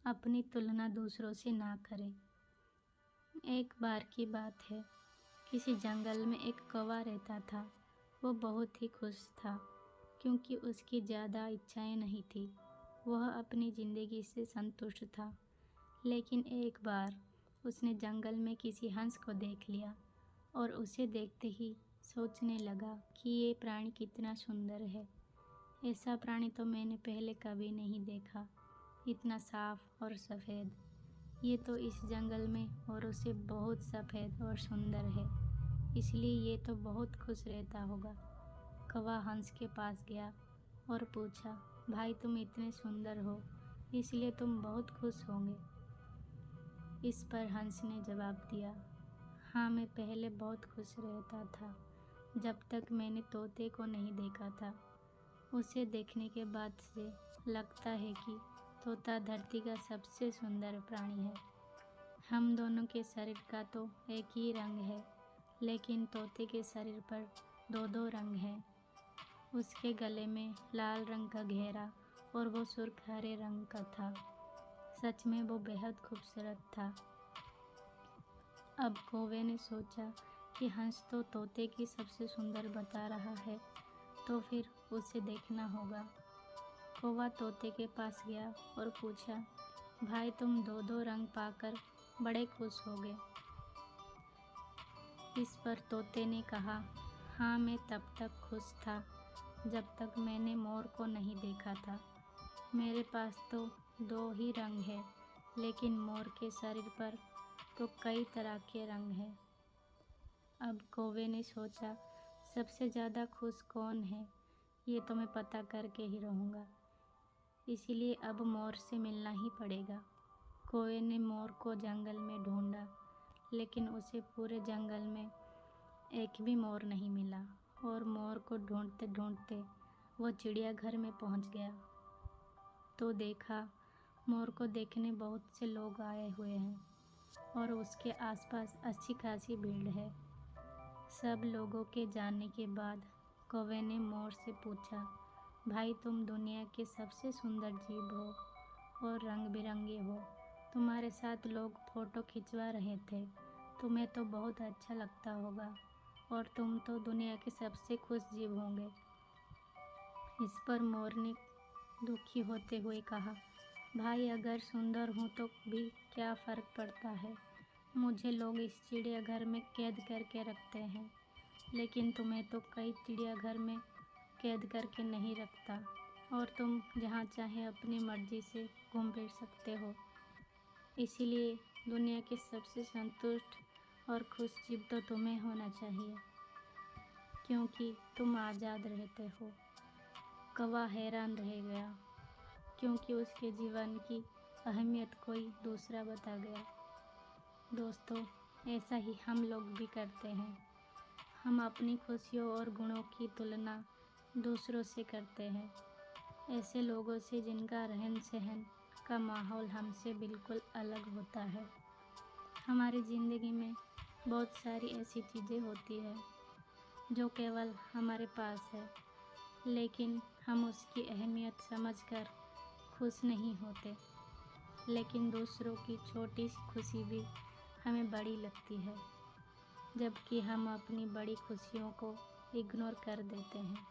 अपनी तुलना दूसरों से ना करें। एक बार की बात है, किसी जंगल में एक कौवा रहता था। वो बहुत ही खुश था क्योंकि उसकी ज़्यादा इच्छाएं नहीं थी। वह अपनी ज़िंदगी से संतुष्ट था। लेकिन एक बार उसने जंगल में किसी हंस को देख लिया और उसे देखते ही सोचने लगा कि ये प्राणी कितना सुंदर है। ऐसा प्राणी तो मैंने पहले कभी नहीं देखा, इतना साफ और सफ़ेद। ये तो इस जंगल में औरों से बहुत सफ़ेद और सुंदर है, इसलिए ये तो बहुत खुश रहता होगा। कौवा हंस के पास गया और पूछा, भाई तुम इतने सुंदर हो, इसलिए तुम बहुत खुश होंगे। इस पर हंस ने जवाब दिया, हाँ मैं पहले बहुत खुश रहता था, जब तक मैंने तोते को नहीं देखा था। उसे देखने के बाद से लगता है कि तोता धरती का सबसे सुंदर प्राणी है। हम दोनों के शरीर का तो एक ही रंग है, लेकिन तोते के शरीर पर दो दो रंग हैं। उसके गले में लाल रंग का घेरा और वो सुर्ख हरे रंग का था। सच में वो बेहद खूबसूरत था। अब कौवे ने सोचा कि हंस तो तोते की सबसे सुंदर बता रहा है, तो फिर उसे देखना होगा। कौवा तोते के पास गया और पूछा, भाई तुम दो दो रंग पाकर बड़े खुश होगे। इस पर तोते ने कहा, हाँ मैं तब तक खुश था जब तक मैंने मोर को नहीं देखा था। मेरे पास तो दो ही रंग है, लेकिन मोर के शरीर पर तो कई तरह के रंग हैं। अब कौवे ने सोचा, सबसे ज़्यादा खुश कौन है ये तो मैं पता करके ही रहूँगा, इसीलिए अब मोर से मिलना ही पड़ेगा। कौवे ने मोर को जंगल में ढूंढा, लेकिन उसे पूरे जंगल में एक भी मोर नहीं मिला और मोर को ढूंढते ढूंढते वो चिड़ियाघर में पहुंच गया। तो देखा, मोर को देखने बहुत से लोग आए हुए हैं और उसके आसपास अच्छी खासी भीड़ है। सब लोगों के जाने के बाद कौवे ने मोर से पूछा, भाई तुम दुनिया के सबसे सुंदर जीव हो और रंग बिरंगे हो। तुम्हारे साथ लोग फ़ोटो खिंचवा रहे थे, तुम्हें तो बहुत अच्छा लगता होगा और तुम तो दुनिया के सबसे खुश जीव होंगे। इस पर मोर ने दुखी होते हुए कहा, भाई अगर सुंदर हूँ तो भी क्या फ़र्क पड़ता है, मुझे लोग इस चिड़ियाघर में कैद करके रखते हैं, लेकिन तुम्हें तो कई चिड़ियाघर में कैद करके नहीं रखता और तुम जहाँ चाहे अपनी मर्ज़ी से घूम फिर सकते हो। इसीलिए दुनिया के सबसे संतुष्ट और खुश जीव तो तुम्हें होना चाहिए, क्योंकि तुम आज़ाद रहते हो। कौवा हैरान रह गया, क्योंकि उसके जीवन की अहमियत कोई दूसरा बता गया। दोस्तों, ऐसा ही हम लोग भी करते हैं। हम अपनी खुशियों और गुणों की तुलना दूसरों से करते हैं, ऐसे लोगों से जिनका रहन सहन का माहौल हमसे बिल्कुल अलग होता है। हमारी ज़िंदगी में बहुत सारी ऐसी चीज़ें होती हैं जो केवल हमारे पास है, लेकिन हम उसकी अहमियत समझकर खुश नहीं होते। लेकिन दूसरों की छोटी सी खुशी भी हमें बड़ी लगती है, जबकि हम अपनी बड़ी खुशियों को इग्नोर कर देते हैं।